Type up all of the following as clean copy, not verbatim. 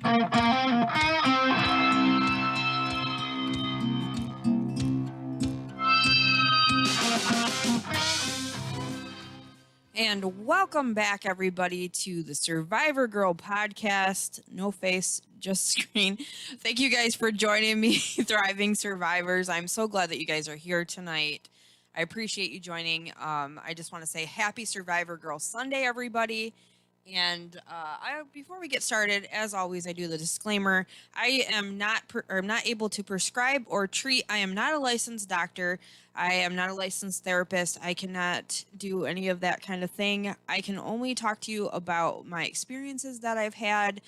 And welcome back, everybody, to the Survivor Girl podcast. No face, just screen. Thank you guys for joining me, Thriving Survivors. I'm so glad that you guys are here tonight. I appreciate you joining. I just want to say happy Survivor Girl Sunday, everybody. And before we get started, as always, I do the disclaimer. I am not able to prescribe or treat. I am not a licensed doctor. I am not a licensed therapist. I cannot do any of that kind of thing. I can only talk to you about my experiences that I've had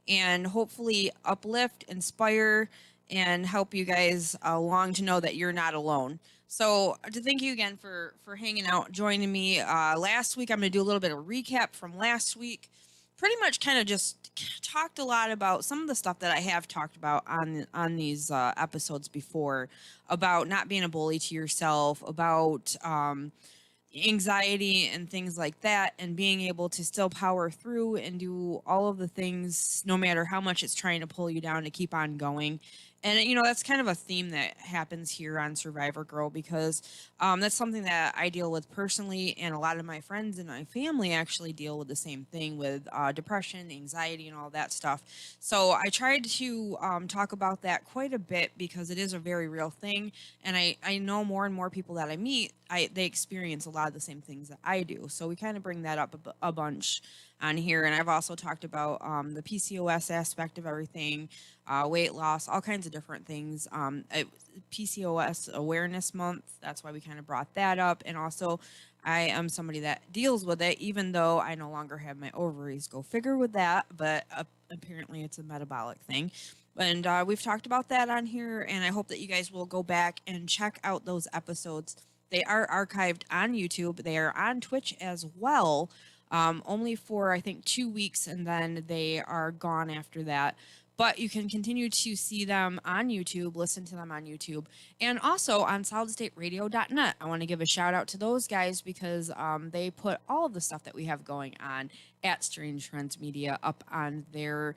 and hopefully uplift, inspire, and help you guys along to know that you're not alone. So to thank you again for hanging out, joining me. Last week, I'm going to do a little bit of recap from last week. Pretty much kind of just talked a lot about some of the stuff that I have talked about on these episodes before, about not being a bully to yourself, about anxiety and things like that, and being able to still power through and do all of the things no matter how much it's trying to pull you down to keep on going. And that's kind of a theme that happens here on Survivor Girl, because that's something that I deal with personally, and a lot of my friends and my family actually deal with the same thing, with depression, anxiety, and all that stuff. So I tried to talk about that quite a bit, because it is a very real thing, and I know more and more people that I meet, they experience a lot of the same things that I do. So we kind of bring that up a bunch on here. And I've also talked about the PCOS aspect of everything, weight loss, all kinds of different things. PCOS Awareness Month, that's why we kind of brought that up. And also, I am somebody that deals with it, even though I no longer have my ovaries. Go figure with that, but apparently it's a metabolic thing. And we've talked about that on here, and I hope that you guys will go back and check out those episodes. They are archived on YouTube. They are on Twitch as well, only for, I think, 2 weeks, and then they are gone after that. But you can continue to see them on YouTube, listen to them on YouTube, and also on solidstateradio.net. I want to give a shout out to those guys, because they put all of the stuff that we have going on at Strange Friends Media up on their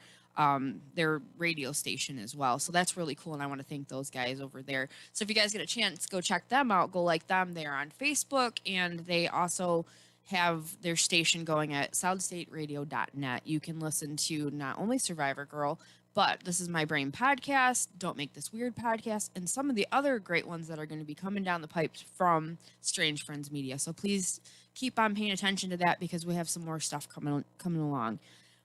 radio station as well. So that's really cool, and I want to thank those guys over there. So if you guys get a chance, go check them out, go like them. They are on Facebook, and they also have their station going at solidstateradio.net. You can listen to not only Survivor Girl, but This Is My Brain podcast, Don't Make This Weird podcast, and some of the other great ones that are going to be coming down the pipes from Strange Friends Media. So please keep on paying attention to that, because we have some more stuff coming along,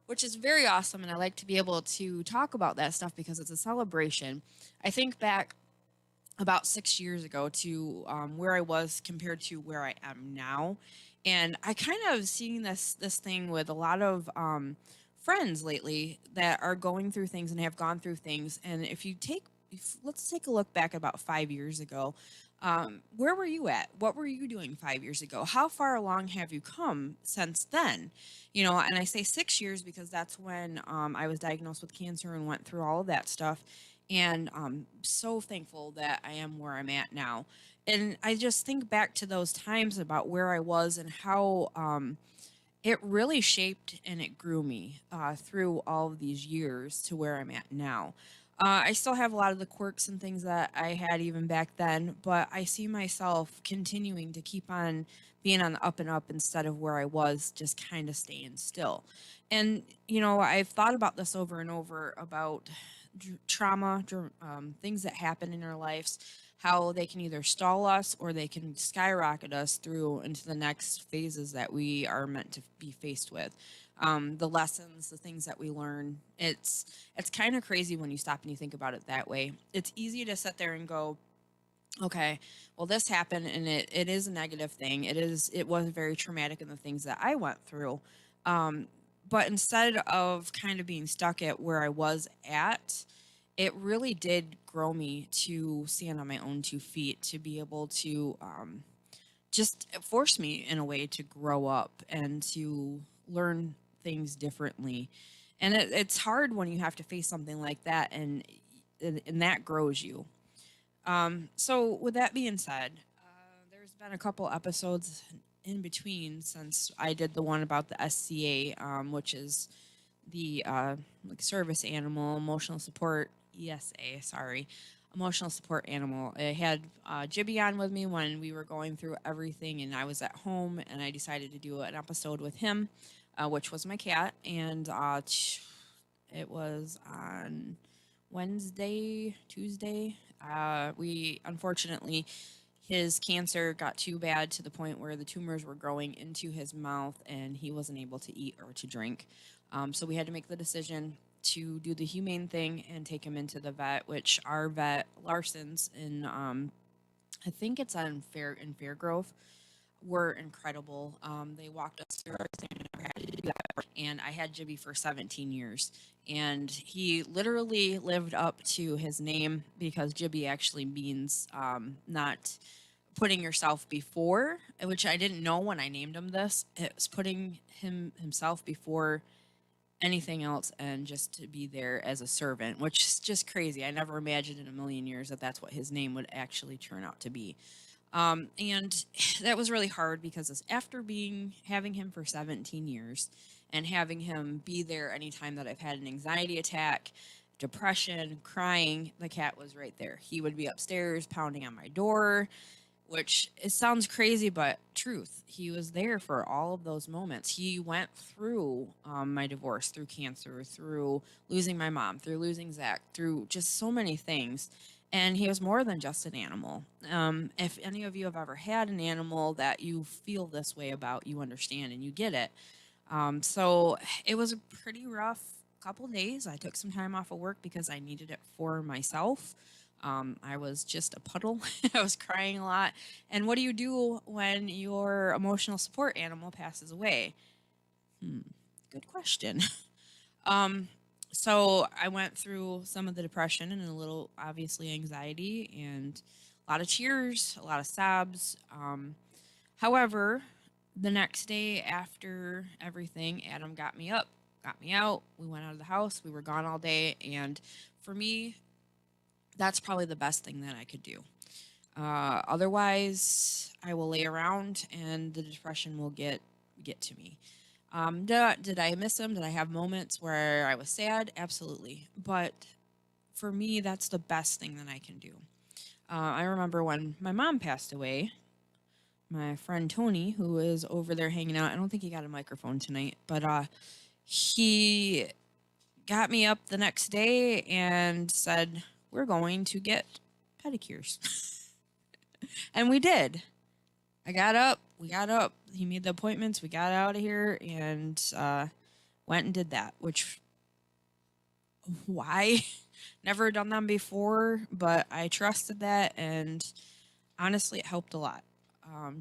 which is very awesome. And I like to be able to talk about that stuff, because it's a celebration. I think back about 6 years ago to where I was compared to where I am now. And I kind of seeing this thing with a lot of friends lately that are going through things and have gone through things. And let's take a look back about 5 years ago. Where were you at? What were you doing 5 years ago? How far along have you come since then? And I say 6 years because that's when I was diagnosed with cancer and went through all of that stuff. And I'm so thankful that I am where I'm at now. And I just think back to those times about where I was and how it really shaped and it grew me through all of these years to where I'm at now. I still have a lot of the quirks and things that I had even back then, but I see myself continuing to keep on being on the up and up, instead of where I was just kind of staying still. And, I've thought about this over and over about trauma, things that happen in our lives, how they can either stall us or they can skyrocket us through into the next phases that we are meant to be faced with. The lessons, the things that we learn. It's kind of crazy when you stop and you think about it that way. It's easy to sit there and go, okay, well, this happened, and it is a negative thing. It was very traumatic in the things that I went through. But instead of kind of being stuck at where I was at, it really did grow me to stand on my own 2 feet, to be able to just force me in a way to grow up and to learn things differently. And it's hard when you have to face something like that, and that grows you. So with that being said, there's been a couple episodes in between since I did the one about the SCA, which is the like service animal, emotional support ESA, sorry, emotional support animal. I had Jibby on with me when we were going through everything, and I was at home, and I decided to do an episode with him, which was my cat, and it was on Wednesday, Tuesday. We unfortunately, his cancer got too bad to the point where the tumors were growing into his mouth and he wasn't able to eat or to drink. So we had to make the decision to do the humane thing and take him into the vet, which our vet, Larson's, in I think it's on Fairgrove, were incredible. They walked us through everything, and I had Jibby for 17 years. And he literally lived up to his name because Jibby actually means not putting yourself before, which I didn't know when I named him this. It was putting himself before anything else and just to be there as a servant, which is just crazy. I never imagined in a million years that that's what his name would actually turn out to be. And that was really hard because after having him for 17 years and having him be there anytime that I've had an anxiety attack, depression, crying, the cat was right there. He would be upstairs pounding on my door, which it sounds crazy, but truth. He was there for all of those moments. He went through my divorce, through cancer, through losing my mom, through losing Zach, through just so many things. And he was more than just an animal. If any of you have ever had an animal that you feel this way about, you understand and you get it. So it was a pretty rough couple days. I took some time off of work because I needed it for myself. I was just a puddle. I was crying a lot. And what do you do when your emotional support animal passes away? Good question. um, so I went through some of the depression and a little, obviously, anxiety and a lot of tears, a lot of sobs. However, the next day after everything, Adam got me up, got me out. We went out of the house. We were gone all day. And for me, that's probably the best thing that I could do. Otherwise, I will lay around and the depression will get to me. Did I miss him? Did I have moments where I was sad? Absolutely. But for me, that's the best thing that I can do. I remember when my mom passed away, my friend Tony, who is over there hanging out, I don't think he got a microphone tonight, but he got me up the next day and said, "We're going to get pedicures." And we did. I got up, we got up. He made the appointments, we got out of here and went and did that, which, why? Never done them before, but I trusted that, and honestly, it helped a lot.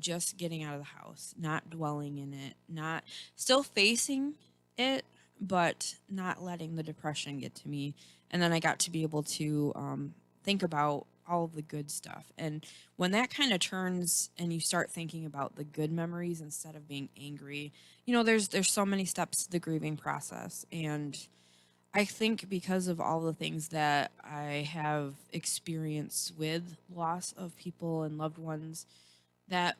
Just getting out of the house, not dwelling in it, not still facing it, but not letting the depression get to me. And then I got to be able to think about all of the good stuff. And when that kind of turns and you start thinking about the good memories instead of being angry, there's so many steps to the grieving process. And I think because of all the things that I have experienced with loss of people and loved ones, that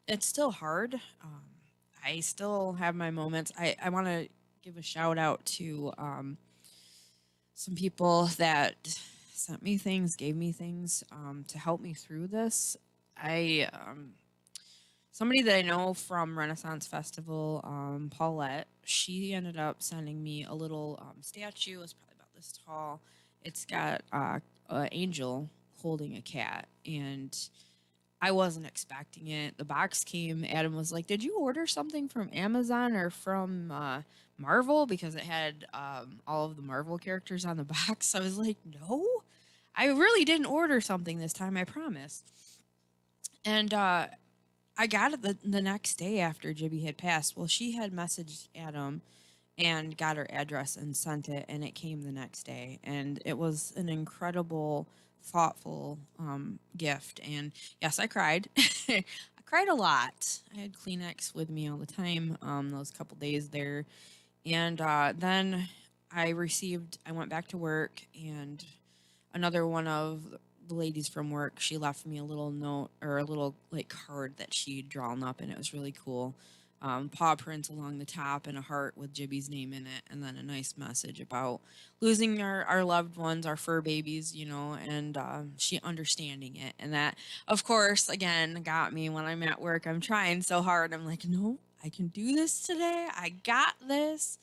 it's still hard. I still have my moments. I want to give a shout out to some people that sent me things, gave me things to help me through this. I Somebody that I know from Renaissance Festival, Paulette, she ended up sending me a little statue. It's probably about this tall. It's got an angel holding a cat, and I wasn't expecting it. The box came. Adam was like, "Did you order something from Amazon or from Marvel?" Because it had all of the Marvel characters on the box. I was like, "No, I really didn't order something this time. I promise." And I got it the next day after Jibby had passed. Well, she had messaged Adam and got her address and sent it, and it came the next day. And it was an incredible, thoughtful gift. And yes, I cried. I cried a lot. I had Kleenex with me all the time those couple days there. And then I went back to work, and another one of the ladies from work, she left me a little note or a little like card that she'd drawn up, and it was really cool. paw prints along the top and a heart with Jibby's name in it, and then a nice message about losing our loved ones, our fur babies, and she understanding it. And that, of course, again, got me when I'm at work. I'm trying so hard. I'm like, no, I can do this today. I got this.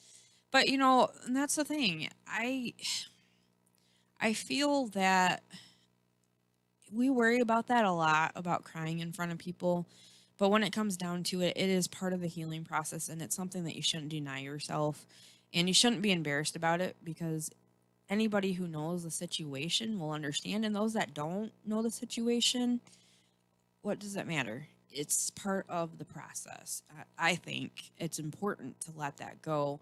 But, and that's the thing. I feel that we worry about that a lot, about crying in front of people. But when it comes down to it, it is part of the healing process, and it's something that you shouldn't deny yourself. And you shouldn't be embarrassed about it, because anybody who knows the situation will understand. And those that don't know the situation, what does it matter? It's part of the process. I think it's important to let that go,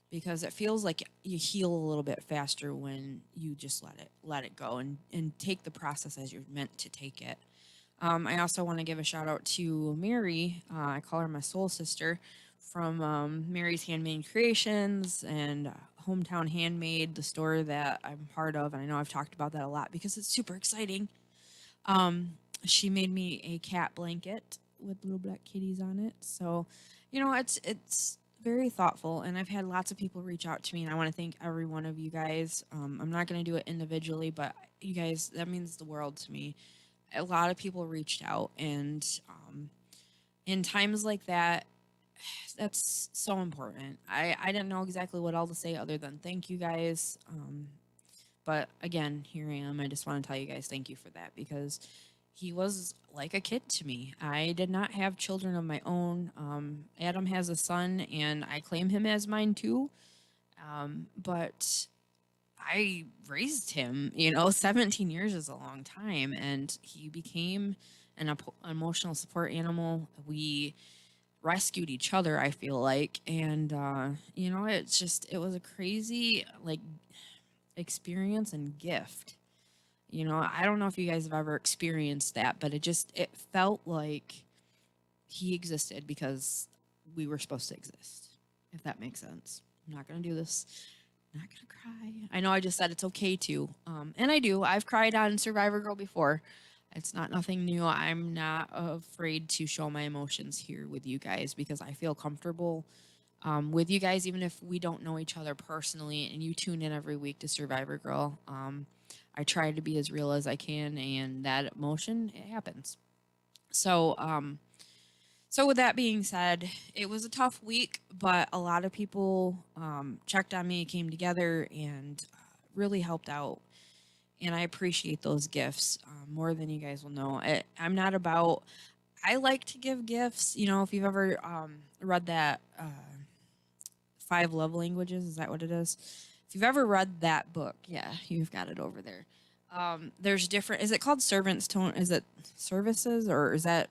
because it feels like you heal a little bit faster when you just let it go, and take the process as you're meant to take it. I also want to give a shout out to Mary. I call her my soul sister, from Mary's Handmade Creations and Hometown Handmade, the store that I'm part of. And I know I've talked about that a lot because it's super exciting. She made me a cat blanket with little black kitties on it. So, it's very thoughtful. And I've had lots of people reach out to me, and I want to thank every one of you guys. I'm not going to do it individually, but you guys, that means the world to me. A lot of people reached out, and in times like that, that's so important. I didn't know exactly what all to say other than thank you guys. But again, here I am. I just want to tell you guys thank you for that, because he was like a kid to me. I did not have children of my own. Adam has a son, and I claim him as mine too. But I raised him, 17 years is a long time, and he became an emotional support animal. We rescued each other, I feel like. And, it was a crazy, like, experience and gift. I don't know if you guys have ever experienced that, but it felt like he existed because we were supposed to exist, if that makes sense. I'm not going to do this. Not gonna cry. I know I just said it's okay to, and I do. I've cried on Survivor Girl before. It's not nothing new. I'm not afraid to show my emotions here with you guys, because I feel comfortable with you guys, even if we don't know each other personally. And you tune in every week to Survivor Girl. I try to be as real as I can, and that emotion, it happens. So with that being said, it was a tough week, but a lot of people checked on me, came together, and really helped out. And I appreciate those gifts more than you guys will know. I'm not about. I like to give gifts. If you've ever read that Five Love Languages, is that what it is? If you've ever read that book, yeah, you've got it over there. There's different. Is it called Servants Tone? Is it services, or is that?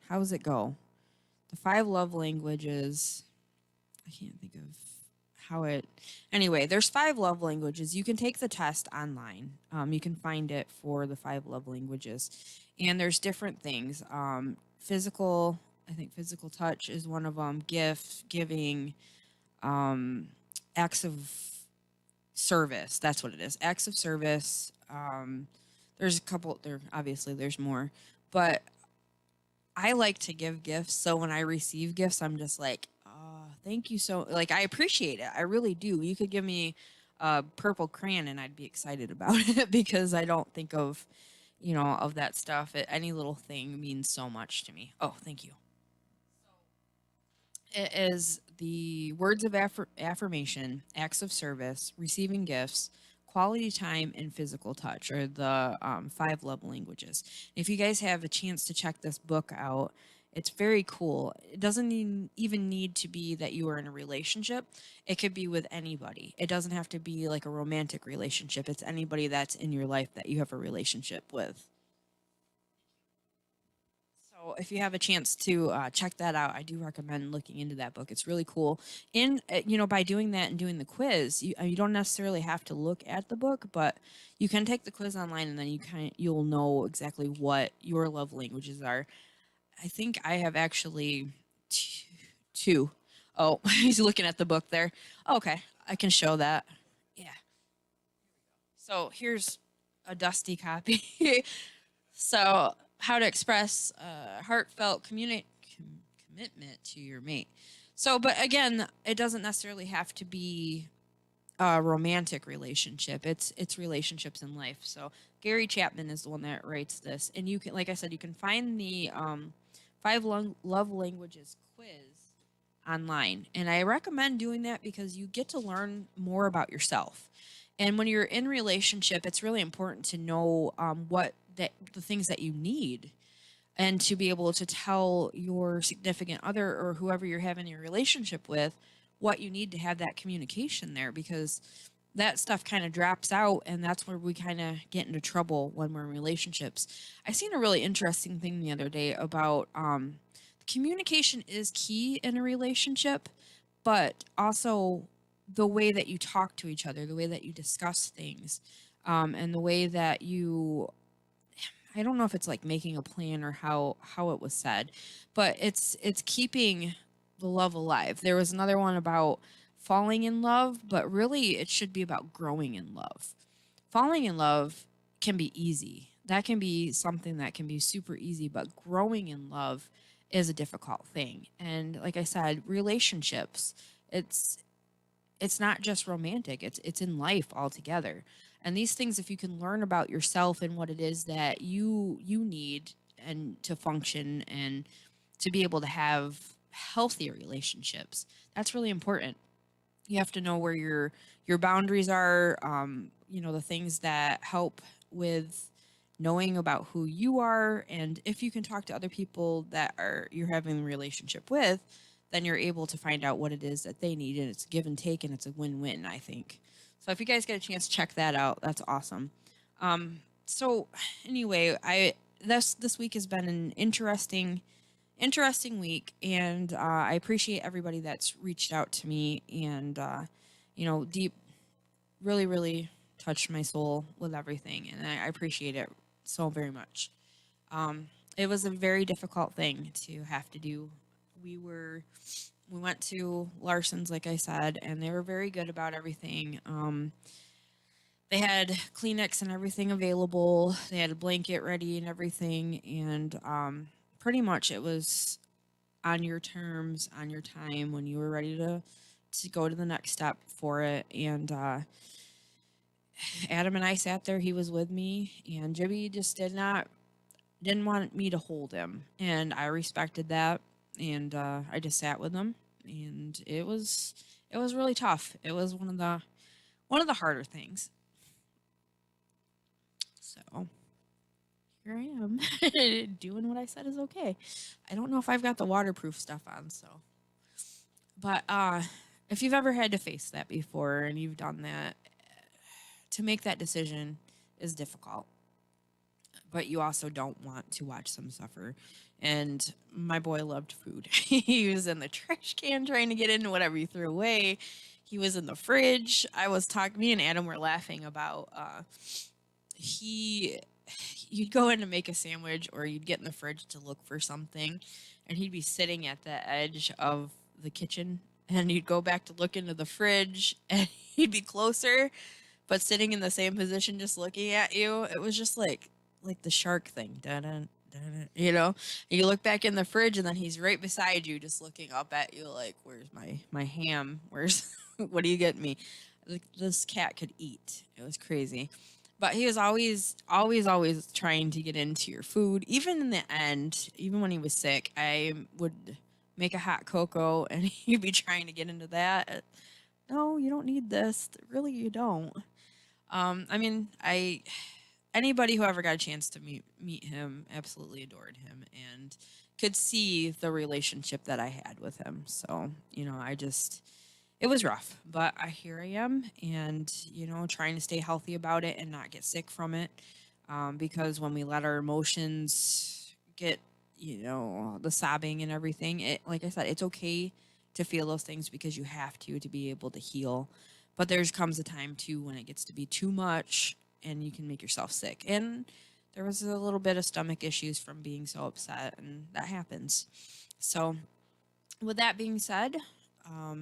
How does it go? The Five Love Languages. I can't think of how it. Anyway, there's five love languages. You can take the test online. You can find it for the five love languages, and there's different things. Physical. I think physical touch is one of them. Gift giving. Acts of service. That's what it is. Acts of service. There's a couple. There's more, but I like to give gifts. So when I receive gifts, I'm just like, oh, thank you so. Like, I appreciate it. I really do. You could give me a purple crayon, and I'd be excited about it, because I don't think of, of that stuff. Any little thing means so much to me. Oh, thank you. It is the words of affirmation, acts of service, receiving gifts, quality time, and physical touch are the five love languages. If you guys have a chance to check this book out, it's very cool. It doesn't even need to be that you are in a relationship. It could be with anybody. It doesn't have to be like a romantic relationship. It's anybody that's in your life that you have a relationship with. So if you have a chance to check that out, I do recommend looking into that book. It's really cool. And by doing that and doing the quiz, you don't necessarily have to look at the book, but you can take the quiz online, and then you'll know exactly what your love languages are. I think I have actually two. Oh, he's looking at the book there. Okay, I can show that. Yeah. So here's a dusty copy. So, how to express heartfelt commitment to your mate. So, but again, it doesn't necessarily have to be a romantic relationship. It's relationships in life. So Gary Chapman is the one that writes this, and you can, like I said, you can find the love languages quiz online, and I recommend doing that because you get to learn more about yourself. And when you're in relationship, it's really important to know what that the things that you need, and to be able to tell your significant other or whoever you're having a relationship with what you need to have that communication there, because that stuff kind of drops out, and that's where we kind of get into trouble when we're in relationships. I seen a really interesting thing the other day about communication is key in a relationship, but also the way that you talk to each other, the way that you discuss things, and the way that you, I don't know if it's like making a plan or how it was said, but it's keeping the love alive. There was another one about falling in love, but really it should be about growing in love. Falling in love can be easy. That can be something that can be super easy, but growing in love is a difficult thing. And like I said, relationships, it's it's not just romantic, it's in life altogether. And these things, if you can learn about yourself and what it is that you need and to function and to be able to have healthier relationships, that's really important. You have to know where your boundaries are, the things that help with knowing about who you are, and if you can talk to other people that are you're having a relationship with, then you're able to find out what it is that they need, and it's give and take, and it's a win-win, I think. So if you guys get a chance to check that out, that's awesome. So anyway, I this week has been an interesting week, and I appreciate everybody that's reached out to me, and deep, really, really touched my soul with everything, and I appreciate it so very much. It was a very difficult thing to have to do. We went to Larson's, like I said, and they were very good about everything. They had Kleenex and everything available. They had a blanket ready and everything, and pretty much it was on your terms, on your time, when you were ready to go to the next step for it. And Adam and I sat there. He was with me, and Jibby just didn't want me to hold him, and I respected that. And I just sat with him, and it was really tough. It was one of the harder things. So here I am doing what I said is okay. I don't know if I've got the waterproof stuff on, so. But if you've ever had to face that before and you've done that, to make that decision is difficult. But you also don't want to watch them suffer. And my boy loved food. He was in the trash can trying to get into whatever you threw away. He was in the fridge. Me and Adam were laughing about he you'd go in to make a sandwich, or you'd get in the fridge to look for something, and he'd be sitting at the edge of the kitchen, and you'd go back to look into the fridge, and he'd be closer but sitting in the same position just looking at you. It was just like the shark thing. Dun, dun, you look back in the fridge, and then he's right beside you just looking up at you like, where's my ham, where's what do you get me? Like, this cat could eat. It was crazy. But he was always trying to get into your food. Even in the end, even when he was sick, I would make a hot cocoa, and he'd be trying to get into that. No, you don't need this. Really, you don't. I anybody who ever got a chance to meet him absolutely adored him, and could see the relationship that I had with him. So, it was rough, but here I am, and trying to stay healthy about it and not get sick from it, because when we let our emotions get, the sobbing and everything, like I said, it's okay to feel those things, because you have to be able to heal. But there's comes a time too when it gets to be too much, and you can make yourself sick. And there was a little bit of stomach issues from being so upset, and that happens. So, with that being said, I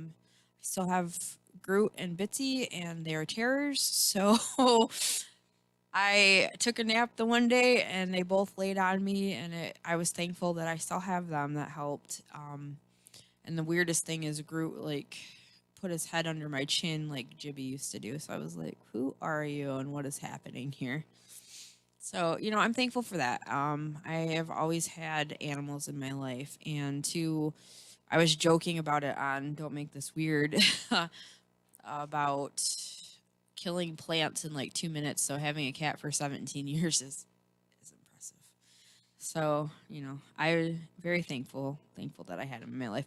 still have Groot and Bitsy, and they are terrors. So I took a nap the one day and they both laid on me, and I was thankful that I still have them. That helped. And the weirdest thing is Groot like put his head under my chin like Jibby used to do. So I was like, "Who are you and what is happening here?" So, I'm thankful for that. I have always had animals in my life, and I was joking about it on Don't Make This Weird about killing plants in like 2 minutes. So having a cat for 17 years is impressive. So, I'm very thankful that I had him in my life.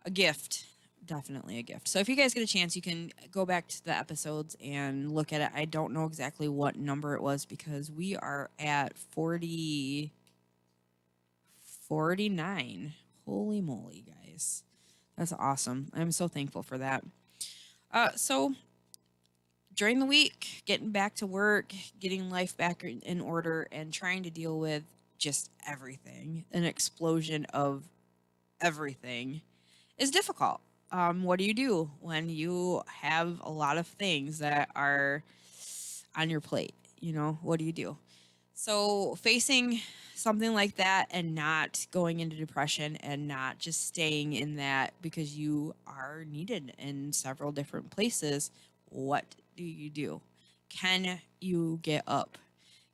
A gift, definitely a gift. So if you guys get a chance, you can go back to the episodes and look at it. I don't know exactly what number it was because we are at 49. Holy moly, guys. That's awesome. I'm so thankful for that. So during the week, getting back to work, getting life back in order, and trying to deal with just everything, an explosion of everything, is difficult. What do you do when you have a lot of things that are on your plate? What do you do? So, facing something like that and not going into depression and not just staying in that because you are needed in several different places, what do you do? Can you get up?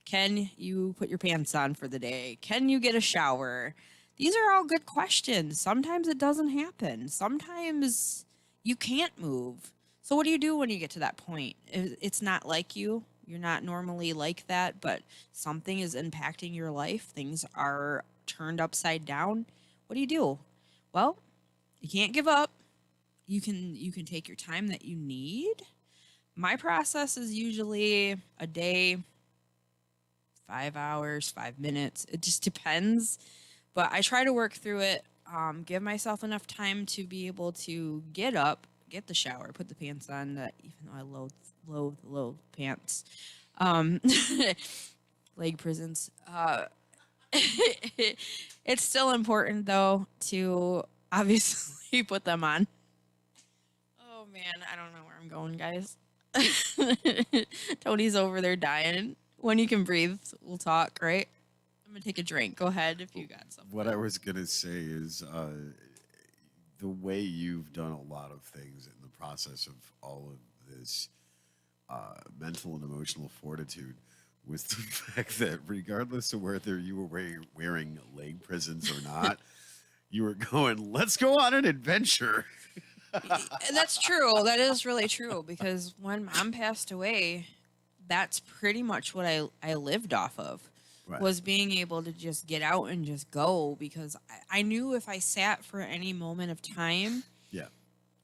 Can you put your pants on for the day? Can you get a shower? These are all good questions. Sometimes it doesn't happen. Sometimes you can't move. So, what do you do when you get to that point? It's not like you. You're not normally like that, but something is impacting your life. Things are turned upside down. What do you do? Well, you can't give up. You can take your time that you need. My process is usually a day, 5 hours, 5 minutes. It just depends. But I try to work through it, give myself enough time to be able to get up, get the shower, put the pants on, even though I loathe pants. Um, leg prisons. It's still important, though, to obviously put them on. Oh, man, I don't know where I'm going, guys. Tony's over there dying. When you can breathe, we'll talk, right? I'm gonna take a drink. Go ahead if you got something. What I was gonna say is the way you've done a lot of things in the process of all of this mental and emotional fortitude was the fact that regardless of whether you were wearing leg prisons or not, you were going, let's go on an adventure. That's true. That is really true because when mom passed away, that's pretty much what I lived off of Right. was being able to just get out and just go because I knew if I sat for any moment of time, Yeah.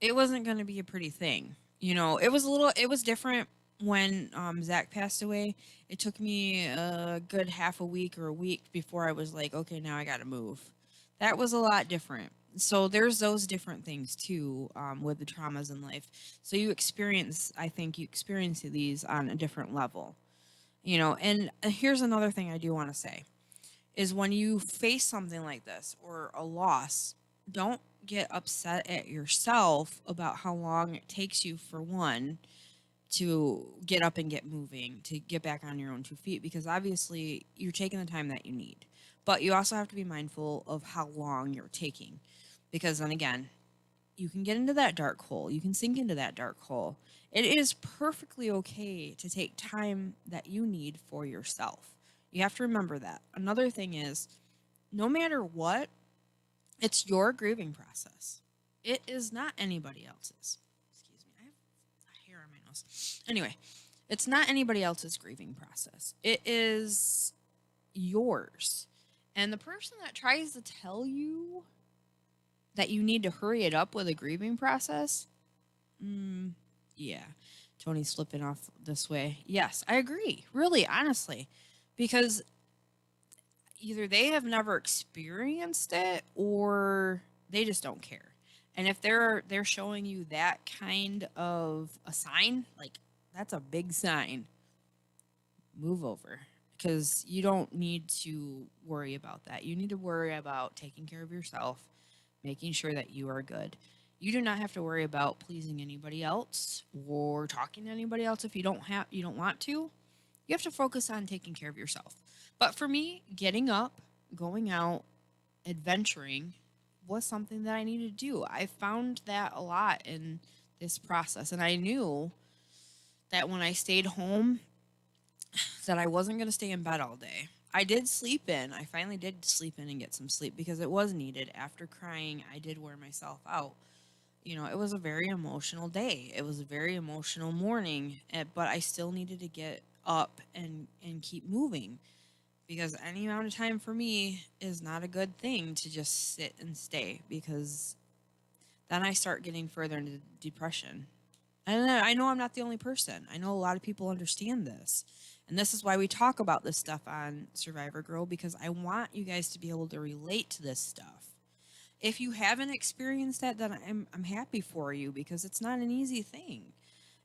it wasn't going to be a pretty thing. It was different when Zach passed away. It took me a good half a week or a week before I was like, okay, now I got to move. That was a lot different. So there's those different things too with the traumas in life. So I think you experience these on a different level. And here's another thing I do want to say is when you face something like this or a loss, don't get upset at yourself about how long it takes you for one to get up and get moving, to get back on your own 2 feet, because obviously you're taking the time that you need. But you also have to be mindful of how long you're taking, because then again, you can get into that dark hole. You can sink into that dark hole. It is perfectly okay to take time that you need for yourself. You have to remember that. Another thing is, no matter what, it's your grieving process. It is not anybody else's. Excuse me, I have a hair on my nose. Anyway, it's not anybody else's grieving process. It is yours. And the person that tries to tell you that you need to hurry it up with a grieving process, yeah, Tony's slipping off this way. Yes, I agree. Really, honestly, because either they have never experienced it or they just don't care. And if they're showing you that kind of a sign, like that's a big sign, move over because you don't need to worry about that. You need to worry about taking care of yourself, making sure that you are good. You do not have to worry about pleasing anybody else or talking to anybody else if you don't want to. You have to focus on taking care of yourself. But for me, getting up, going out, adventuring was something that I needed to do. I found that a lot in this process. And I knew that when I stayed home, that I wasn't going to stay in bed all day. I did sleep in. I finally did sleep in and get some sleep because it was needed. After crying, I did wear myself out. It was a very emotional day. It was a very emotional morning, but I still needed to get up and keep moving because any amount of time for me is not a good thing to just sit and stay because then I start getting further into depression. And I know I'm not the only person. I know a lot of people understand this. And this is why we talk about this stuff on Survivor Girl, because I want you guys to be able to relate to this stuff. If you haven't experienced that, then I'm happy for you because it's not an easy thing.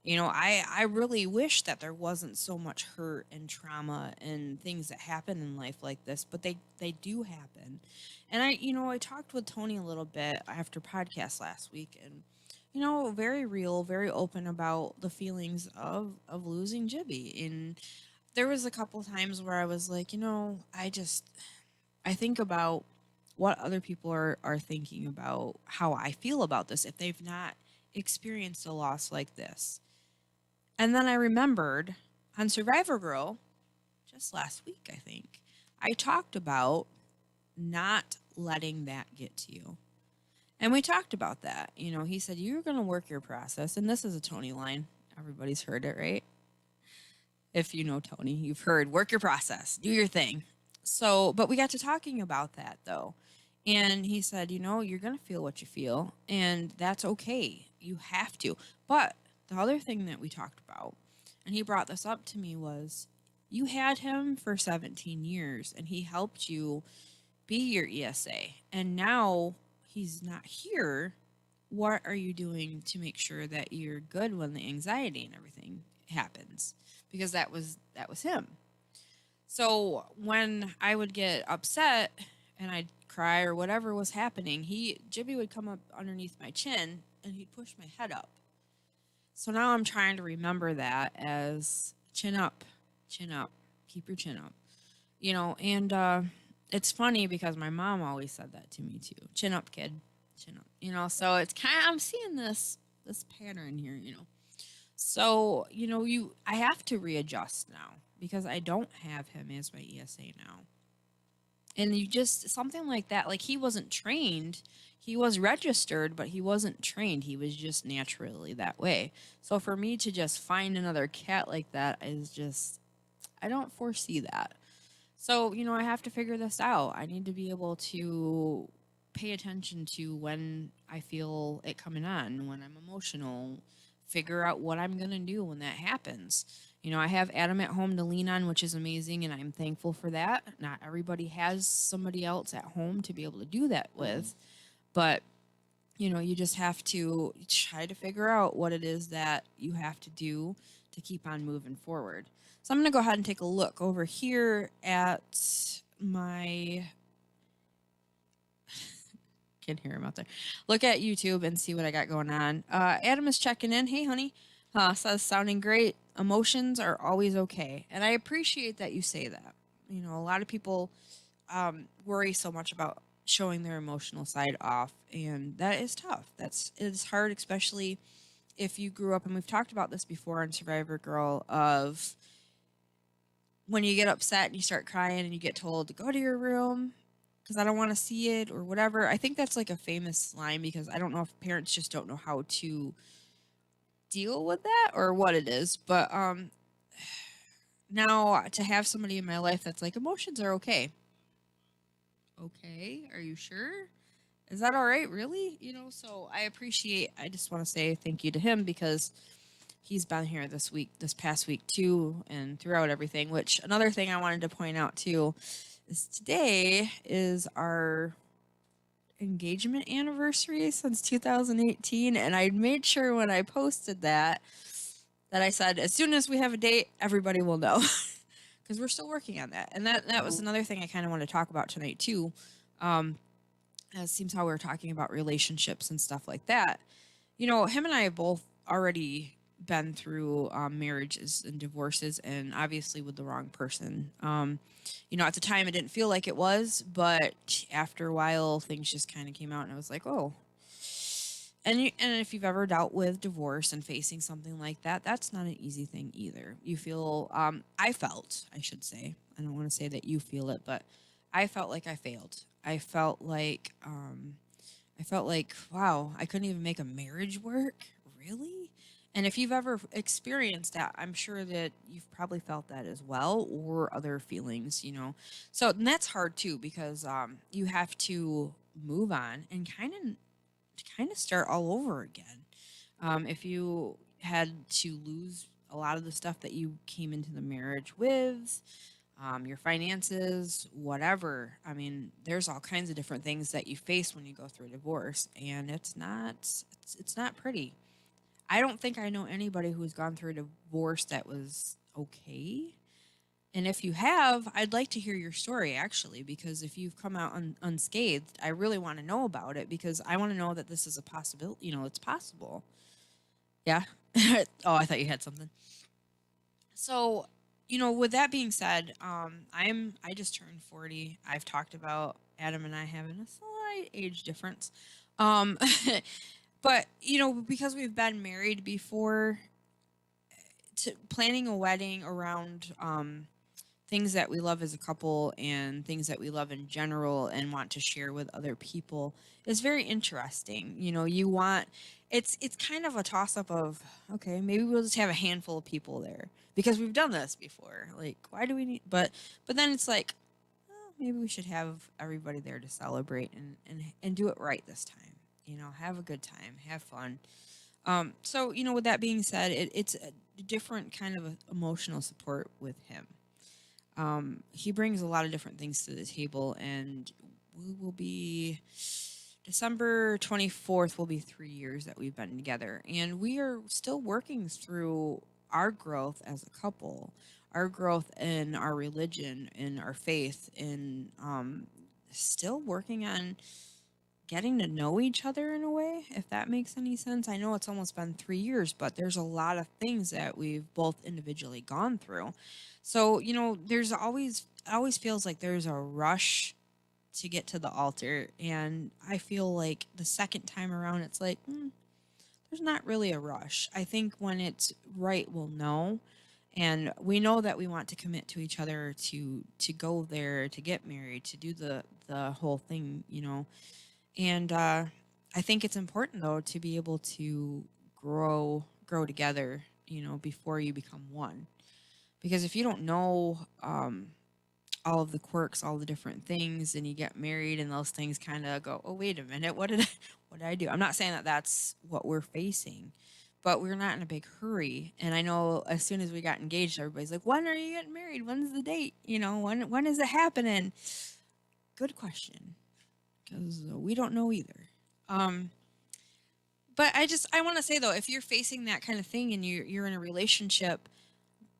I really wish that there wasn't so much hurt and trauma and things that happen in life like this, but they do happen. And I talked with Tony a little bit after podcast last week, and very real, very open about the feelings of losing Jibby. And there was a couple times where I was like, I think about what other people are thinking about how I feel about this if they've not experienced a loss like this. And then I remembered on Survivor Girl, just last week, I think, I talked about not letting that get to you. And we talked about that. He said, you're going to work your process. And this is a Tony line. Everybody's heard it, right? If you know Tony, you've heard work your process, do your thing. So, but we got to talking about that though. And he said, you're going to feel what you feel, and that's okay. You have to. But the other thing that we talked about, and he brought this up to me, was you had him for 17 years and he helped you be your ESA. And now he's not here. What are you doing to make sure that you're good when the anxiety and everything happens? Because that was him. So when I would get upset and I'd cry or whatever was happening, Jibby would come up underneath my chin and he'd push my head up. So now I'm trying to remember that as chin up, keep your chin up, and it's funny because my mom always said that to me too. Chin up, kid, chin up, so it's I'm seeing this pattern here, So, I have to readjust now because I don't have him as my ESA now. And something like that, like he wasn't trained. He was registered, but he wasn't trained. He was just naturally that way. So for me to just find another cat like that is just, I don't foresee that. So, I have to figure this out. I need to be able to pay attention to when I feel it coming on, when I'm emotional, figure out what I'm going to do when that happens. I have Adam at home to lean on, which is amazing, and I'm thankful for that. Not everybody has somebody else at home to be able to do that with, but you just have to try to figure out what it is that you have to do to keep on moving forward. So I'm going to go ahead and take a look over here at my can hear him out there. Look at YouTube and see what I got going on. Adam is checking in. Hey, honey. Says, sounding great. Emotions are always okay. And I appreciate that you say that. A lot of people worry so much about showing their emotional side off. And that is tough. It's hard, especially if you grew up, and we've talked about this before on Survivor Girl, of when you get upset and you start crying and you get told to go to your room because I don't want to see it or whatever. I think that's like a famous line because I don't know if parents just don't know how to deal with that or what it is. But now to have somebody in my life that's like, emotions are okay. Okay, are you sure? Is that all right? Really? So I just want to say thank you to him because he's been here this past week too, and throughout everything, which another thing I wanted to point out too is today is our engagement anniversary since 2018. And I made sure when I posted that I said, as soon as we have a date, everybody will know because we're still working on that. And that was another thing I kind of want to talk about tonight too. It seems how we're talking about relationships and stuff like that. Him and I have both already been through marriages and divorces, and obviously with the wrong person. At the time it didn't feel like it was, but after a while things just kind of came out, and I was like, oh. And if you've ever dealt with divorce and facing something like that, that's not an easy thing either. You feel, I should say, I don't want to say that you feel it, but I felt like I failed. I felt like, wow, I couldn't even make a marriage work. Really? And if you've ever experienced that, I'm sure that you've probably felt that as well, or other feelings. So and that's hard too, because you have to move on and kind of start all over again. If you had to lose a lot of the stuff that you came into the marriage with, your finances, whatever. I mean, there's all kinds of different things that you face when you go through a divorce, and it's not pretty. I don't think I know anybody who's gone through a divorce that was okay. And if you have, I'd like to hear your story actually, because if you've come out unscathed, I really want to know about it, because I want to know that this is a possibility. It's possible. Yeah. Oh, I thought you had something. So, with that being said, I just turned 40. I've talked about Adam and I having a slight age difference. Um, but because we've been married before, planning a wedding around things that we love as a couple and things that we love in general and want to share with other people is very interesting. It's kind of a toss up of, okay, maybe we'll just have a handful of people there because we've done this before. Like, why do we need, but then it's like, oh, maybe we should have everybody there to celebrate and do it right this time. Have a good time, have fun. So, with that being said, it's a different kind of emotional support with him. He brings a lot of different things to the table, and we will be December 24th will be 3 years that we've been together, and we are still working through our growth as a couple, our growth in our religion, in our faith, and still working on getting to know each other in a way, if that makes any sense. I know it's almost been 3 years, but there's a lot of things that we've both individually gone through. So, there's it always feels like there's a rush to get to the altar. And I feel like the second time around, it's like, there's not really a rush. I think when it's right, we'll know. And we know that we want to commit to each other to go there, to get married, to do the whole thing. And I think it's important though to be able to grow together, before you become one. Because if you don't know all of the quirks, all the different things, and you get married, and those things kind of go, oh wait a minute, what did I do? I'm not saying that that's what we're facing, but we're not in a big hurry. And I know as soon as we got engaged, everybody's like, when are you getting married? When's the date? When is it happening? Good question, because we don't know either. Um, but I want to say though, if you're facing that kind of thing and you're in a relationship,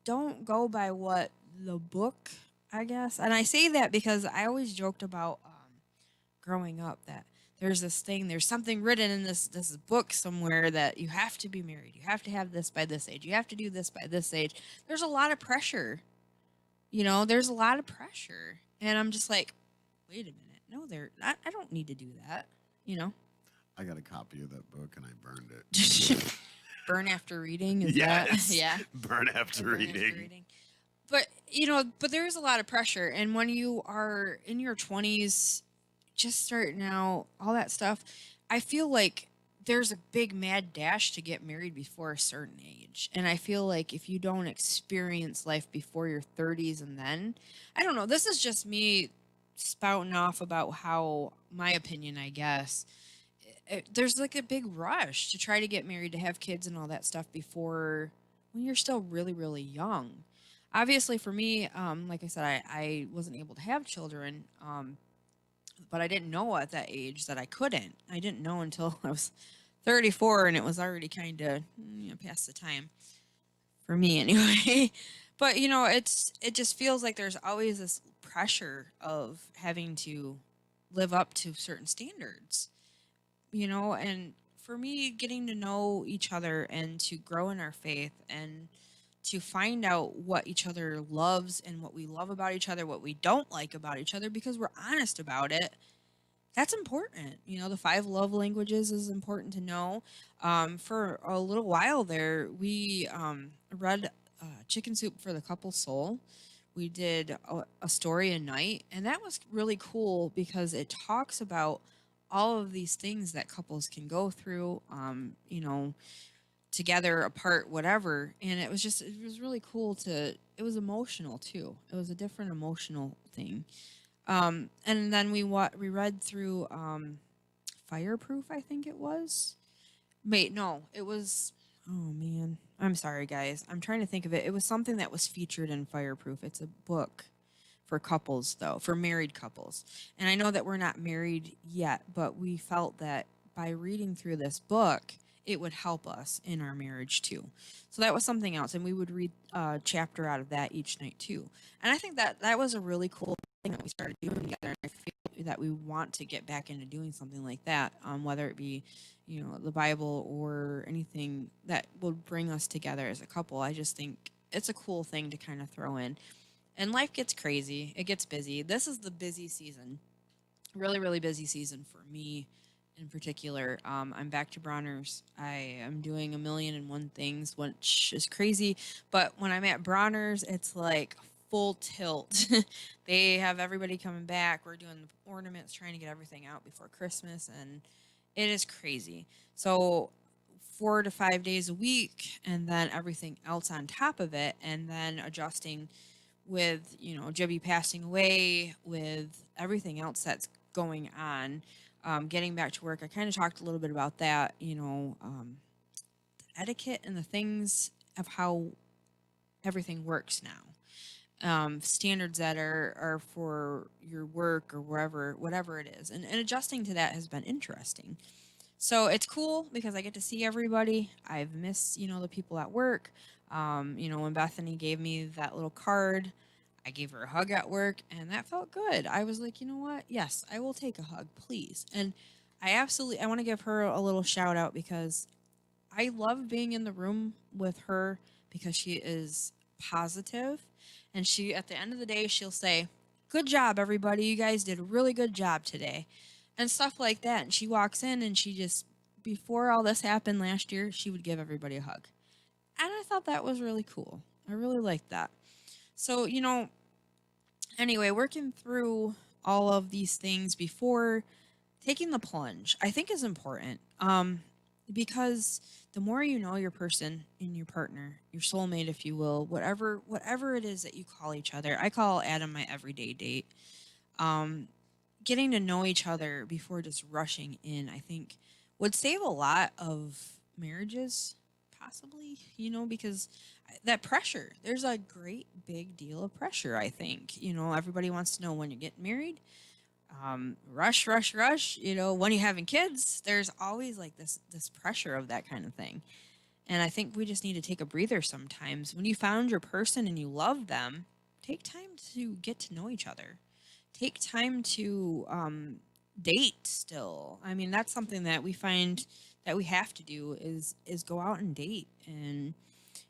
don't go by what the book, I guess. And I say that because I always joked about growing up that there's something written in this book somewhere that you have to be married, you have to have this by this age, you have to do this by this age. There's a lot of pressure. There's a lot of pressure, and I'm just like, wait a minute. No, I don't need to do that. You know. I got a copy of that book and I burned it. Burn after reading, is Yes. that? Yeah. Burn after reading. But there is a lot of pressure, and when you are in your 20s, just starting out, all that stuff, I feel like there's a big mad dash to get married before a certain age. And I feel like if you don't experience life before your 30s, and then, I don't know, this is just me spouting off about how my opinion, I guess. There's like a big rush to try to get married, to have kids and all that stuff before, when you're still really, really young. Obviously, for me, like I said, I wasn't able to have children, but I didn't know at that age that I couldn't. I didn't know until I was 34, and it was already kind of past the time for me anyway. But it just feels like there's always this pressure of having to live up to certain standards, and for me, getting to know each other and to grow in our faith and to find out what each other loves and what we love about each other, what we don't like about each other, because we're honest about it. That's important. You know, the five love languages is important to know. For a little while there, we read Chicken Soup for the Couple Soul. We did a story a night, and that was really cool because it talks about all of these things that couples can go through, you know, together, apart, whatever. And it was just, it was really cool to, it was emotional too. It was a different emotional thing. And then we read through Fireproof, I think it was. Wait, no, it was. Oh man, I'm sorry, guys. I'm trying to think of it. It was something that was featured in Fireproof. It's a book for couples, though, for married couples. And I know that we're not married yet, but we felt that by reading through this book, it would help us in our marriage too. So that was something else, and we would read a chapter out of that each night too. And I think that that was a really cool thing that we started doing together. And I feel that we want to get back into doing something like that, whether it be, you know, the Bible or anything that would bring us together as a couple. I just think it's a cool thing to kind of throw in. And life gets crazy. It gets busy. This is the busy season. Really, really busy season for me in particular. I'm back to Bronner's. I am doing a million and one things, which is crazy. But when I'm at Bronner's, it's like full tilt. They have everybody coming back. We're doing the ornaments, trying to get everything out before Christmas, and it is crazy. So 4 to 5 days a week, and then everything else on top of it, and then adjusting with, you know, Jibby passing away, with everything else that's going on, getting back to work. I kind of talked a little bit about that, you know, the etiquette and the things of how everything works now. Standards that are for your work or wherever, whatever it is. And adjusting to that has been interesting. So it's cool because I get to see everybody. I've missed, you know, the people at work. You know, when Bethany gave me that little card, I gave her a hug at work, and that felt good. I was like, you know what? Yes, I will take a hug, please. And I want to give her a little shout out because I love being in the room with her because she is positive, and she, at the end of the day, she'll say, "Good job, everybody. You guys did a really good job today," and stuff like that. And she walks in, and she just, before all this happened last year, she would give everybody a hug. And I thought that was really cool. I really liked that. So, you know, anyway, working through all of these things before taking the plunge, I think is important. Because the more you know your person and your partner, your soulmate, if you will, whatever it is that you call each other. I call Adam my everyday date. Um, Getting to know each other before just rushing in, I think, would save a lot of marriages, possibly, you know, because that pressure, there's a great big deal of pressure, I think. You know, everybody wants to know when you're getting married. Rush, rush, rush. You know, when you're having kids, there's always like this pressure of that kind of thing. And I think we just need to take a breather sometimes. When you found your person and you love them, take time to get to know each other. Take time to date still. I mean, that's something that we find that we have to do is go out and date. And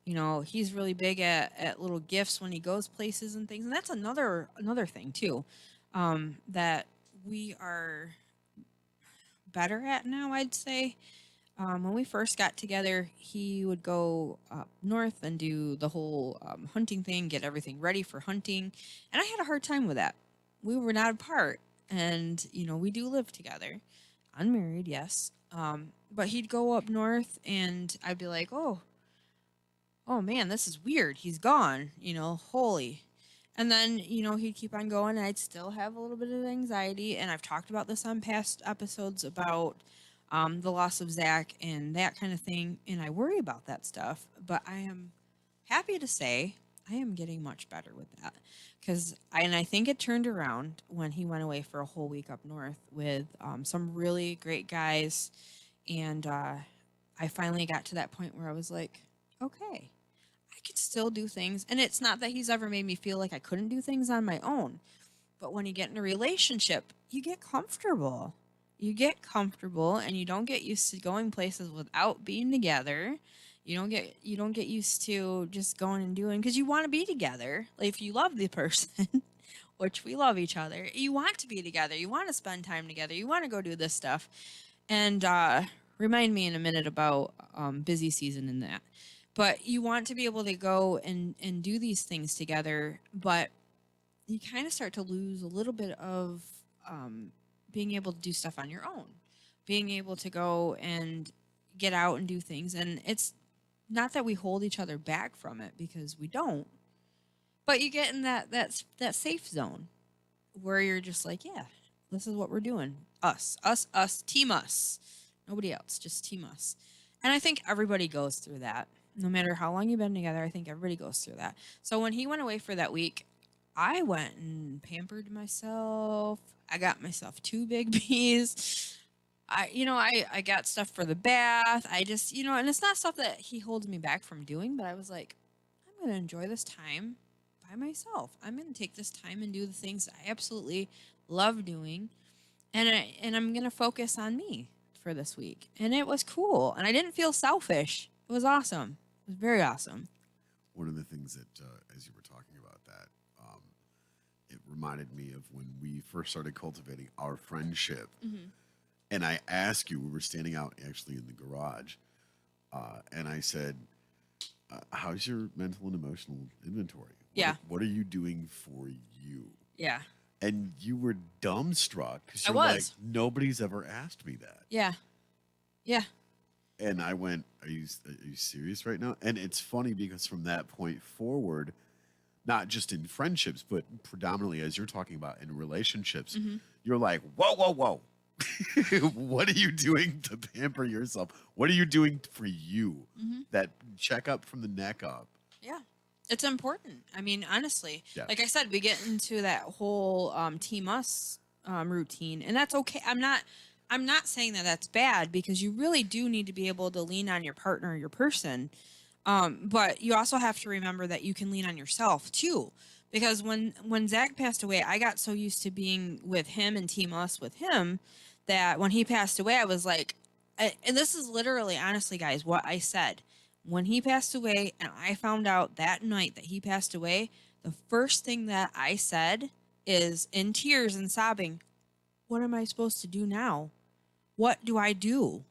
you know, he's really big at little gifts when he goes places and things. And that's another thing too, that we are better at now, I'd say. When we first got together, he would go up north and do the whole hunting thing, get everything ready for hunting. And I had a hard time with that. We were not apart. And, you know, we do live together. Unmarried, yes. But he'd go up north and I'd be like, oh man, this is weird. He's gone, you know, holy. And then, you know, he'd keep on going and I'd still have a little bit of anxiety. And I've talked about this on past episodes about the loss of Zach and that kind of thing. And I worry about that stuff. But I am happy to say I am getting much better with that. And I think it turned around when he went away for a whole week up north with some really great guys. And I finally got to that point where I was like, okay, I can still do things. And it's not that he's ever made me feel like I couldn't do things on my own. But when you get in a relationship, you get comfortable. You get comfortable and you don't get used to going places without being together. You don't get used to just going and doing because you want to be together. Like if you love the person, which we love each other, you want to be together. You want to spend time together. You want to go do this stuff. And remind me in a minute about busy season and that. But you want to be able to go and do these things together, but you kind of start to lose a little bit of being able to do stuff on your own, being able to go and get out and do things. And it's not that we hold each other back from it because we don't, but you get in that safe zone where you're just like, yeah, this is what we're doing. Us, team us. Nobody else, just team us. And I think everybody goes through that. No matter how long you've been together, I think everybody goes through that. So when he went away for that week, I went and pampered myself. I got myself two big bees. I got stuff for the bath. I just, and it's not stuff that he holds me back from doing, but I was like, I'm going to enjoy this time by myself. I'm going to take this time and do the things that I absolutely love doing. And I'm going to focus on me for this week. And it was cool. And I didn't feel selfish. It was awesome. It was very awesome. One of the things that, as you were talking about that, it reminded me of when we first started cultivating our friendship. Mm-hmm. And I asked you, we were standing out actually in the garage, and I said, how's your mental and emotional inventory? Yeah. What are you doing for you? Yeah. And you were dumbstruck because I you're like, was. nobody's ever asked me that. Yeah. Yeah. And I went, are you serious right now? And it's funny because from that point forward, not just in friendships, but predominantly as you're talking about in relationships, Mm-hmm. you're like, whoa, whoa, whoa. What are you doing to pamper yourself? What are you doing for you? Mm-hmm. That checkup from the neck up. Yeah. It's important. I mean, honestly, Yeah. like I said, we get into that whole team us routine, and that's okay. I'm not saying that that's bad because you really do need to be able to lean on your partner, your person. But you also have to remember that you can lean on yourself too. Because when Zach passed away, I got so used to being with him and team us with him that when he passed away, I was like, and this is literally, honestly, guys, what I said. When he passed away, and I found out that night that he passed away, the first thing that I said is in tears and sobbing, what am I supposed to do now? What do I do?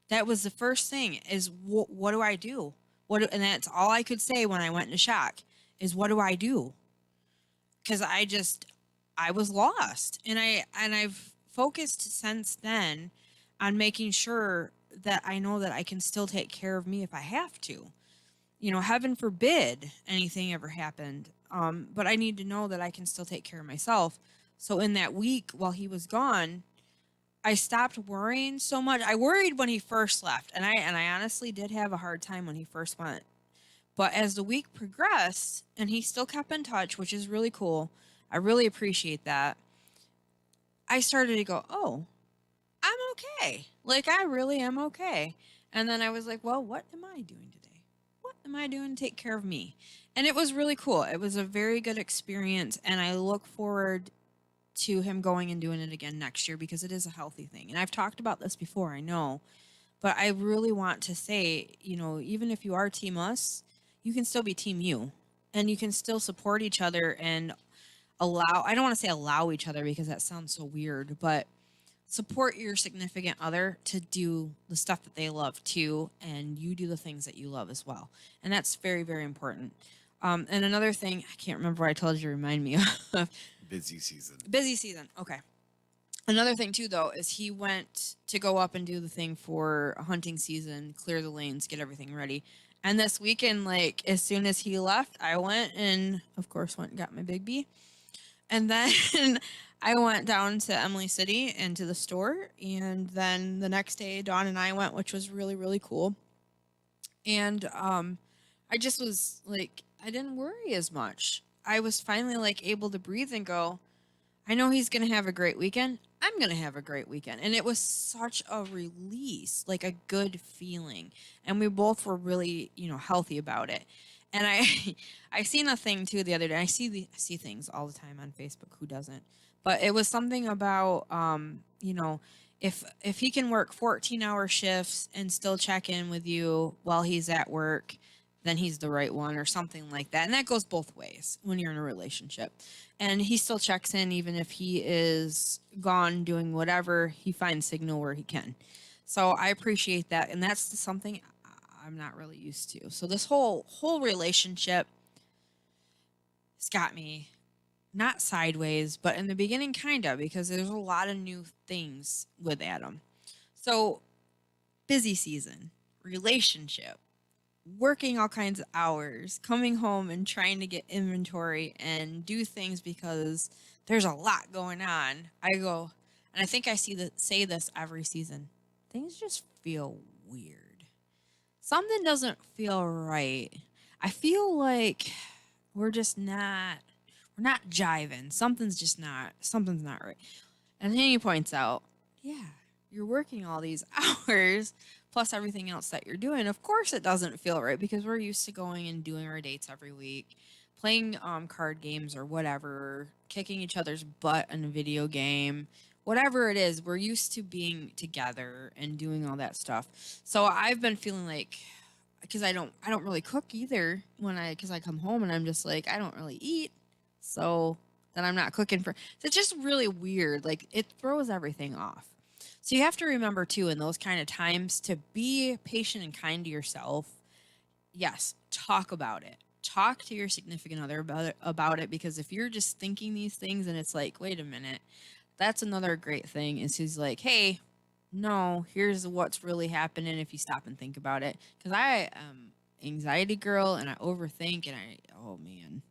That was the first thing is what do I do? And that's all I could say when I went into shock is what do I do? Because I was lost, and I've focused since then on making sure that I know that I can still take care of me if I have to. Heaven forbid anything ever happened. But I need to know that I can still take care of myself. So in that week while he was gone, I stopped worrying so much. I worried when he first left, and I honestly did have a hard time when he first went. But as the week progressed, and he still kept in touch, which is really cool. I really appreciate that. I started to go, oh, I'm okay. Like, I really am okay. And then I was like, well, what am I doing today? What am I doing to take care of me? And it was really cool. It was a very good experience. And I look forward to him going and doing it again next year because it is a healthy thing. And I've talked about this before, I know. But I really want to say, even if you are team us, you can still be team you. And you can still support each other and I don't want to say allow each other because that sounds so weird, but support your significant other to do the stuff that they love too, and you do the things that you love as well. And that's very, very important. And another thing, I can't remember what I told you to remind me of. Busy season. Busy season. Okay. Another thing too, though, is he went to go up and do the thing for hunting season, clear the lanes, get everything ready. And this weekend, like as soon as he left, I went and, of course, went and got my big bee. And then I went down to Emily City and to the store. And then the next day, Dawn and I went, which was really, really cool. And I just was like, I didn't worry as much. I was finally like able to breathe and go, I know he's going to have a great weekend. I'm going to have a great weekend. And it was such a release, like a good feeling. And we both were really, healthy about it. And I seen a thing too the other day. I see things all the time on Facebook. Who doesn't? But it was something about you know, if he can work 14-hour shifts and still check in with you while he's at work, then he's the right one or something like that. And that goes both ways when you're in a relationship. And he still checks in even if he is gone doing whatever, he finds signal where he can. So I appreciate that, and that's something I'm not really used to. So this whole relationship has got me not sideways, but in the beginning kind of, because there's a lot of new things with Adam. So busy season, relationship, working all kinds of hours, coming home and trying to get inventory and do things because there's a lot going on. I go, and I think I say this every season. Things just feel weird. Something doesn't feel right. I feel like we're just not we're not jiving. Something's not right. And then he points out, yeah, you're working all these hours plus everything else that you're doing. Of course it doesn't feel right because we're used to going and doing our dates every week, playing card games or whatever, kicking each other's butt in a video game. Whatever it is, we're used to being together and doing all that stuff. So I've been feeling like because I don't really cook either because I come home and I'm just like I don't really eat, so then I'm not cooking for. So it's just really weird. Like it throws everything off. So you have to remember too in those kind of times to be patient and kind to yourself. Yes, talk about it. Talk to your significant other about it because if you're just thinking these things and it's like, wait a minute, that's another great thing is he's like, hey, no, here's what's really happening if you stop and think about it. Because I am anxiety girl and I overthink and oh man,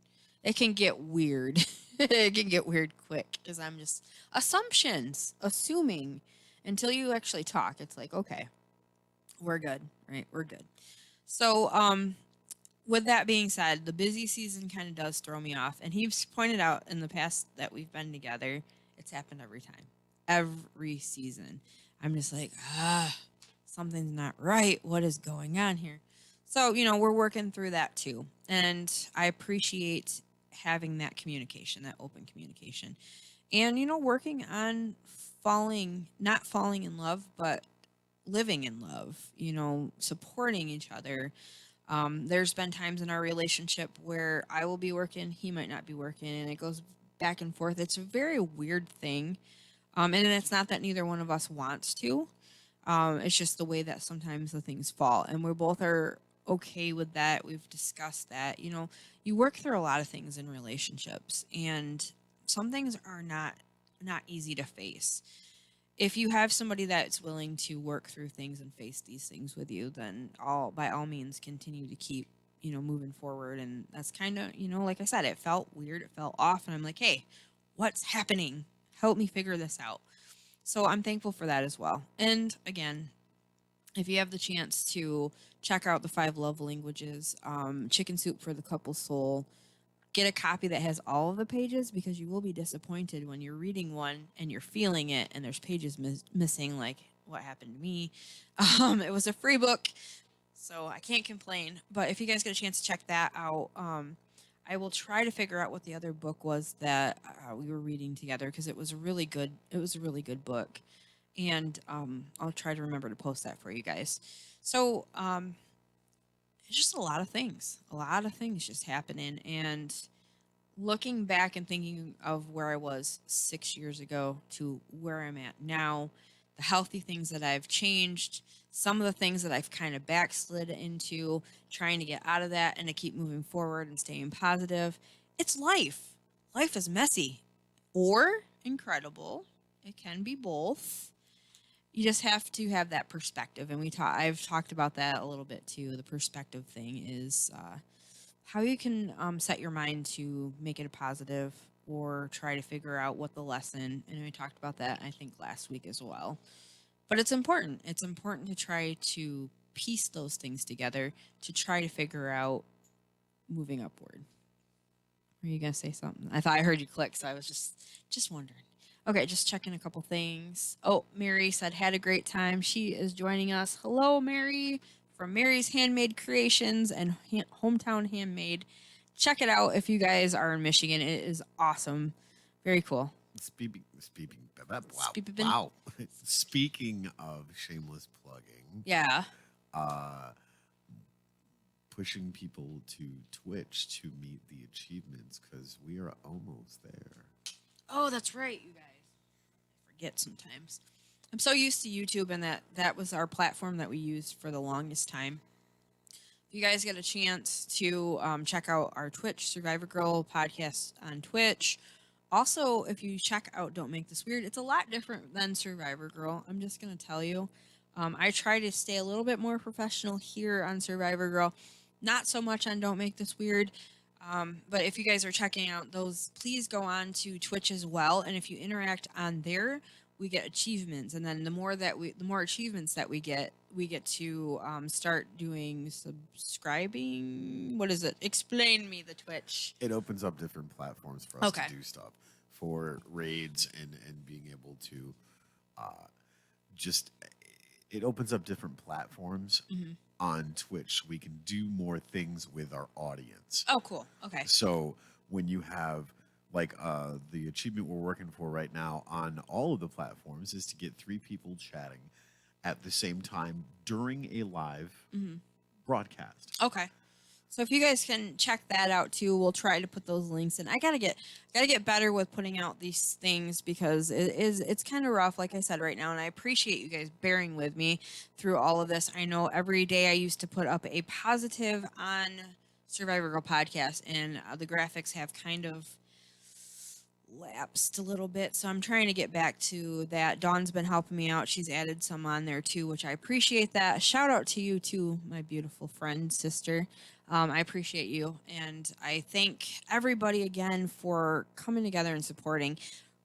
it can get weird. It can get weird quick because I'm just assuming until you actually talk. It's like, okay, we're good, right? We're good. So, with that being said, the busy season kind of does throw me off. And he's pointed out in the past that we've been together, it's happened every time, every season. I'm just like, something's not right. What is going on here? So, we're working through that too. And I appreciate having that communication, that open communication. And, working on not falling in love, but living in love, supporting each other. There's been times in our relationship where I will be working, he might not be working, and it goes back and forth. It's a very weird thing. And it's not that neither one of us wants to. It's just the way that sometimes the things fall. And we both are okay with that. We've discussed that. You work through a lot of things in relationships, and some things are not easy to face. If you have somebody that's willing to work through things and face these things with you, then by all means continue to keep, moving forward. And that's kind of, like I said, it felt weird, it felt off, and I'm like, hey, what's happening? Help me figure this out. So I'm thankful for that as well. And again, if you have the chance to check out the 5 love languages, Chicken Soup for the Couple's Soul, get a copy that has all of the pages because you will be disappointed when you're reading one and you're feeling it and there's pages missing, like what happened to me. It was a free book, so I can't complain. But if you guys get a chance to check that out, I will try to figure out what the other book was that we were reading together because it was a really good book, and I'll try to remember to post that for you guys. So it's just a lot of things just happening, and looking back and thinking of where I was 6 years ago to where I'm at now, the healthy things that I've changed, some of the things that I've kind of backslid into, trying to get out of that and to keep moving forward and staying positive. It's life. Life is messy or incredible. It can be both. You just have to have that perspective, and I've talked about that a little bit too. The perspective thing is how you can set your mind to make it a positive or try to figure out what the lesson. And we talked about that I think last week as well. But it's important. It's important to try to piece those things together to try to figure out moving upward. Were you gonna say something? I thought I heard you click, so I was just wondering. Okay, just checking a couple things. Oh, Mary said, had a great time. She is joining us. Hello, Mary, from Mary's Handmade Creations and Hometown Handmade. Check it out if you guys are in Michigan. It is awesome. Very cool. Speaking Beep, beep, beep. Wow. Speaking of shameless plugging, Yeah. uh, pushing people to Twitch to meet the achievements because we are almost there. Oh, that's right, you guys. I forget sometimes. I'm so used to YouTube, and that was our platform that we used for the longest time. If you guys get a chance to check out our Twitch, Survivor Girl podcast on Twitch. Also, if you check out Don't Make This Weird, it's a lot different than Survivor Girl. I'm just going to tell you. I try to stay a little bit more professional here on Survivor Girl, not so much on Don't Make This Weird. But if you guys are checking out those, please go on to Twitch as well. And if you interact on there, we get achievements, and then the more achievements that we get to start doing subscribing. What is it? Explain me the Twitch. It opens up different platforms for us Okay. to do stuff for raids and being able to just it opens up different platforms on Twitch. We can do more things with our audience. Oh, cool. Okay. So when you have like the achievement we're working for right now on all of the platforms is to get 3 people chatting at the same time during a live broadcast. Okay. So if you guys can check that out too, we'll try to put those links in. I gotta get better with putting out these things because it's kind of rough, like I said right now, and I appreciate you guys bearing with me through all of this. I know every day I used to put up a positive on Survivor Girl podcast, and the graphics have kind of lapsed a little bit, so I'm trying to get back to that. Dawn's been helping me out. She's added some on there too, which I appreciate that. Shout out to you too, my beautiful friend, sister. I appreciate you, and I thank everybody again for coming together and supporting,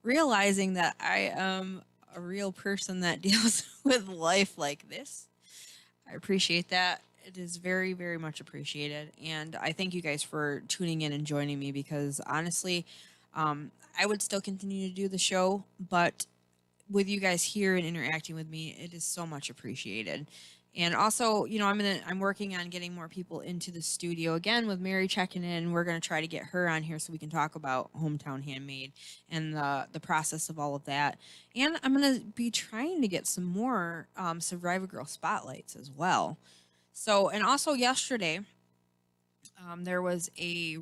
realizing that I am a real person that deals with life like this. I appreciate that. It is very, very much appreciated, and I thank you guys for tuning in and joining me because honestly, I would still continue to do the show, but with you guys here and interacting with me, it is so much appreciated. And also, I'm working on getting more people into the studio again with Mary checking in. We're gonna try to get her on here so we can talk about Hometown Handmade and the process of all of that. And I'm gonna be trying to get some more Survivor Girl spotlights as well. So, and also yesterday, there was a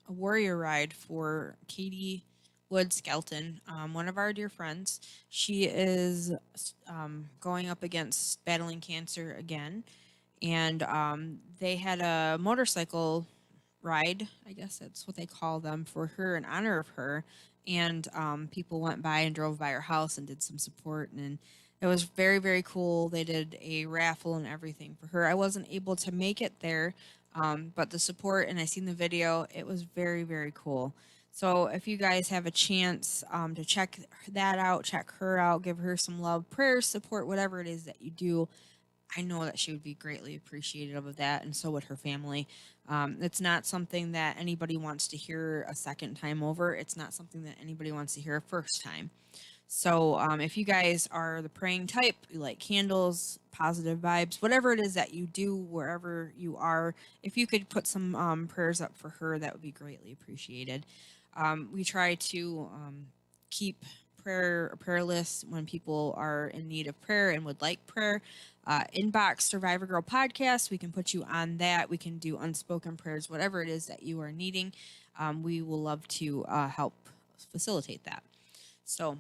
warrior ride for Katie Wood Skelton, one of our dear friends. She is going up against battling cancer again, and they had a motorcycle ride. I guess that's what they call them for her in honor of her. And people went by and drove by her house and did some support, and it was very, very cool. They did a raffle and everything for her. I wasn't able to make it there, but the support, and I seen the video, it was very, very cool. So if you guys have a chance to check that out, check her out, give her some love, prayers, support, whatever it is that you do, I know that she would be greatly appreciative of that, and so would her family. It's not something that anybody wants to hear a second time over. It's not something that anybody wants to hear a first time. So if you guys are the praying type, you like candles, positive vibes, whatever it is that you do, wherever you are, if you could put some prayers up for her, that would be greatly appreciated. We try to keep prayer lists when people are in need of prayer and would like prayer. Inbox Survivor Girl podcast. We can put you on that. We can do unspoken prayers, whatever it is that you are needing. We will love to help facilitate that. So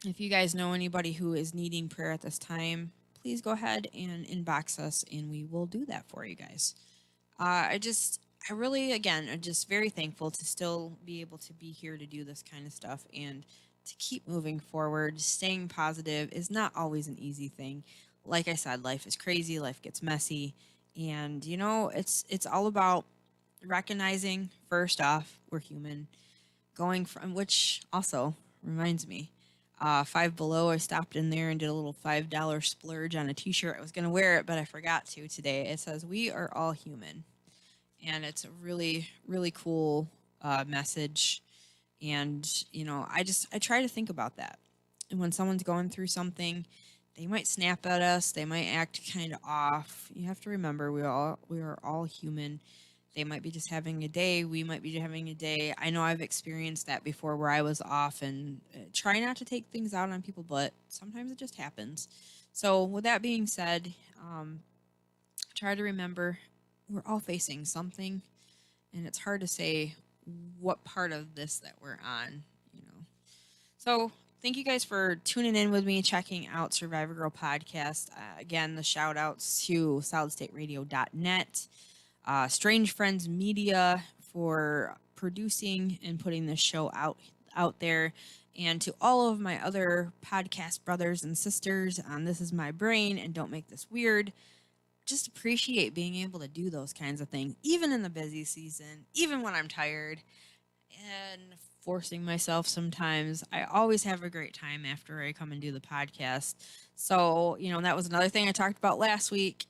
if you guys know anybody who is needing prayer at this time, please go ahead and inbox us and we will do that for you guys. I really, again, am just very thankful to still be able to be here to do this kind of stuff and to keep moving forward. Staying positive is not always an easy thing. Like I said, life is crazy, life gets messy, and it's all about recognizing, first off, we're human. Going from, which also reminds me, Five Below, I stopped in there and did a little $5 splurge on a t-shirt. I was going to wear it, but I forgot to today. It says, "We are all human." And it's a really, really cool message. And, I try to think about that. And when someone's going through something, they might snap at us. They might act kind of off. You have to remember, we are all human. They might be just having a day. We might be having a day. I know I've experienced that before where I was off and try not to take things out on people, but sometimes it just happens. So, with that being said, try to remember we're all facing something, and it's hard to say what part of this that we're on, you know. So, thank you guys for tuning in with me, checking out Survivor Girl podcast. Again, the shout outs to solidstateradio.net, Strange Friends Media for producing and putting this show out there, and to all of my other podcast brothers and sisters on This Is My Brain and Don't Make This Weird. Just appreciate being able to do those kinds of things, even in the busy season, even when I'm tired and forcing myself sometimes. I always have a great time after I come and do the podcast. So, that was another thing I talked about last week,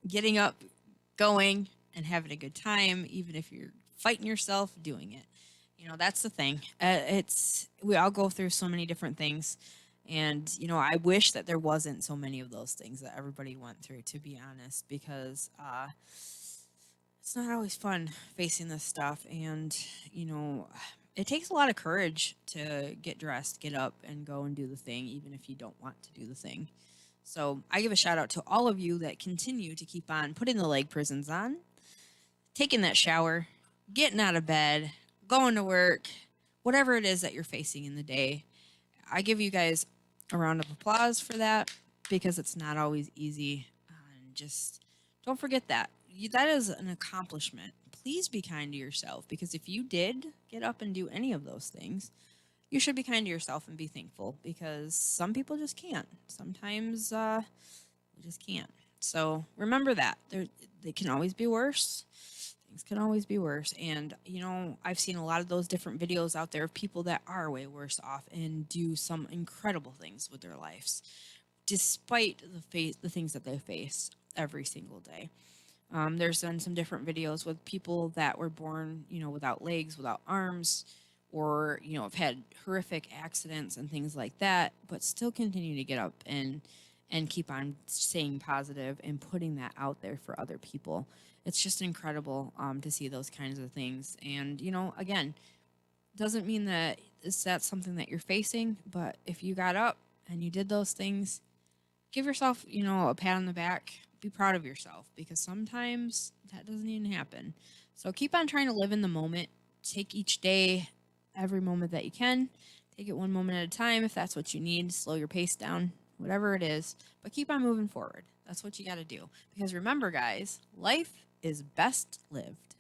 getting up, going, and having a good time, even if you're fighting yourself doing it. That's the thing. We all go through so many different things. And, I wish that there wasn't so many of those things that everybody went through, to be honest, because it's not always fun facing this stuff. And, it takes a lot of courage to get dressed, get up, and go and do the thing, even if you don't want to do the thing. So I give a shout out to all of you that continue to keep on putting the leg prisons on, taking that shower, getting out of bed, going to work, whatever it is that you're facing in the day. I give you guys a round of applause for that because it's not always easy. And just don't forget that. That is an accomplishment. Please be kind to yourself, because if you did get up and do any of those things, you should be kind to yourself and be thankful, because some people just can't. Sometimes they just can't. So remember that. They can always be worse. Things can always be worse. And, I've seen a lot of those different videos out there of people that are way worse off and do some incredible things with their lives, despite the things that they face every single day. There's been some different videos with people that were born, without legs, without arms, or, have had horrific accidents and things like that, but still continue to get up and keep on staying positive and putting that out there for other people. It's just incredible to see those kinds of things. And, again, doesn't mean that that's something that you're facing, but if you got up and you did those things, give yourself, a pat on the back. Be proud of yourself, because sometimes that doesn't even happen. So keep on trying to live in the moment. Take each day, every moment that you can. Take it one moment at a time if that's what you need. Slow your pace down, whatever it is. But keep on moving forward. That's what you got to do. Because remember, guys, life is best lived.